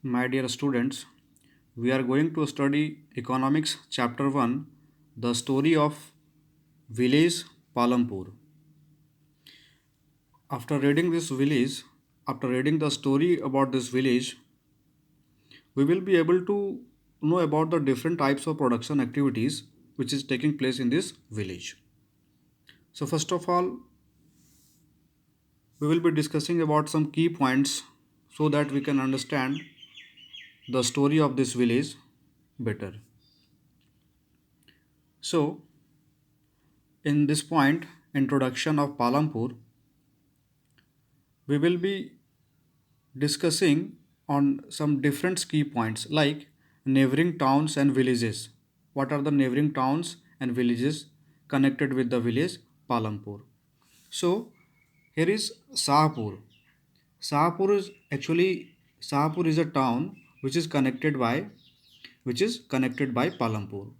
My dear students, we are going to study Economics Chapter 1, the story of village Palampur. After reading this village, after reading the story about this village, we will be able to know about the different types of production activities which is taking place in this village. So first of all, we will be discussing about some key points so that we can understand the story of this village better. So, in this point, introduction of Palampur, we will be discussing on some different key points like neighboring towns and villages. What are the neighboring towns and villages connected with the village Palampur? So, here is Sahapur. Sahapur is a town which is connected by Palampur.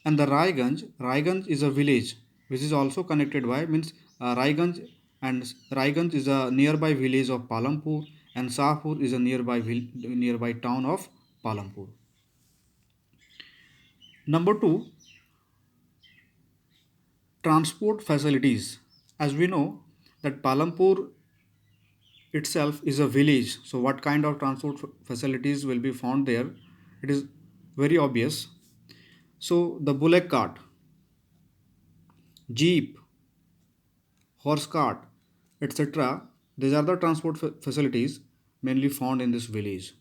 And the Raiganj is a village which is also connected by means Raiganj and Raiganj is a nearby village of Palampur and Sahpur is a nearby town of Palampur. Number 2, transport facilities. As we know that Palampur itself is a village, so what kind of transport facilities will be found there? It is very obvious. So the bullock cart, jeep, horse cart, etc. These are the transport facilities mainly found in this village.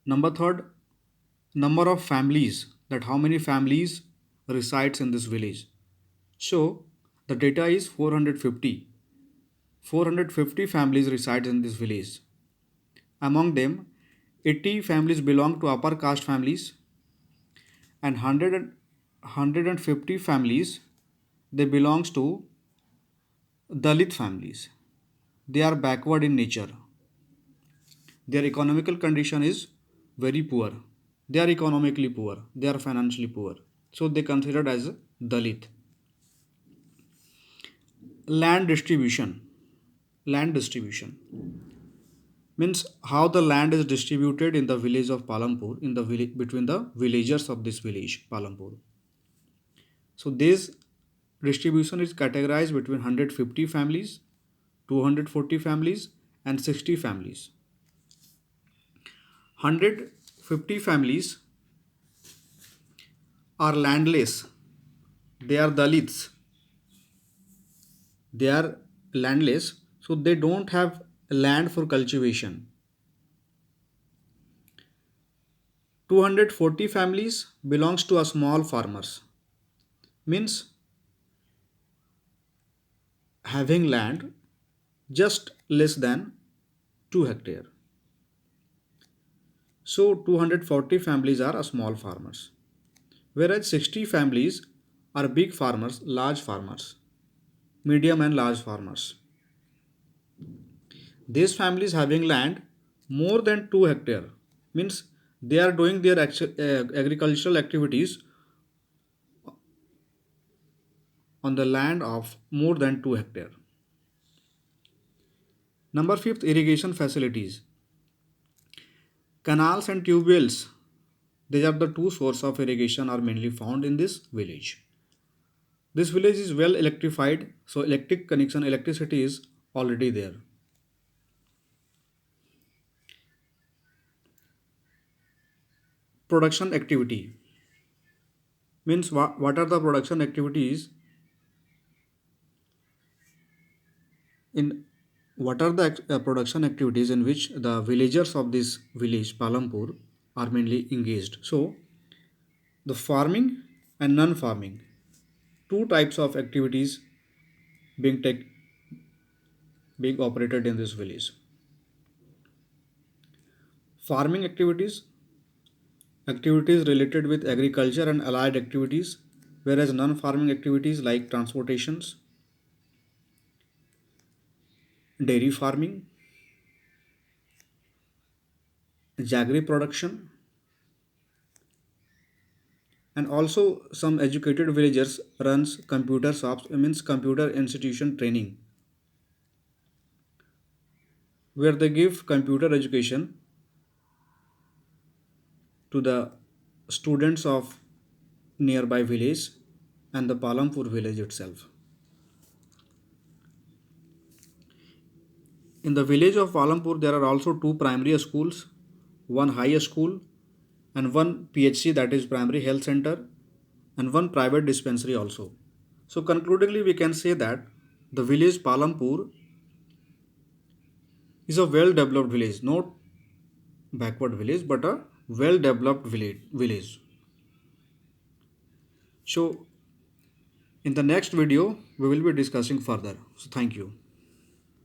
Number third, number of families, that how many families resides in this village. So the data is 450. 450 families reside in this village. Among them, 80 families belong to upper caste families and 150 families they belongs to Dalit families. They are backward in nature. Their economical condition is very poor. They are economically poor. They are financially poor. So they considered as Dalit. Land distribution. Land distribution means how the land is distributed in the village of Palampur, in the village between the villagers of this village Palampur. So this distribution is categorized between 150 families, 240 families, and 60 families. 150 families are landless. They are Dalits. They are landless, so they don't have land for cultivation. 240 families belongs to a small farmers, means having land just less than 2 hectare. So 240 families are a small farmers, whereas 60 families are big farmers, large farmers, medium and large farmers. These families having land more than 2 hectare means they are doing their agricultural activities on the land of more than 2 hectare. Number 5th, irrigation facilities. Canals and tube wells. These are the two sources of irrigation are mainly found in this village. This village is well electrified, so electricity is already there. Production activity means what are the production activities in what are the production activities in which the villagers of this village Palampur are mainly engaged. So the farming and non-farming, two types of activities being take, being operated in this village. Farming activities related with agriculture and allied activities, whereas non-farming activities like transportations, dairy farming, jaggery production, and also some educated villagers runs computer shops, means computer institution training, where they give computer education to the students of nearby village and the Palampur village itself. In the village of Palampur, there are also two primary schools, one high school, and one PHC, that is primary health center, and one private dispensary also. So, concludingly, we can say that the village Palampur is a well developed village, not backward village, but a well developed village. So, in the next video, we will be discussing further. So, thank you.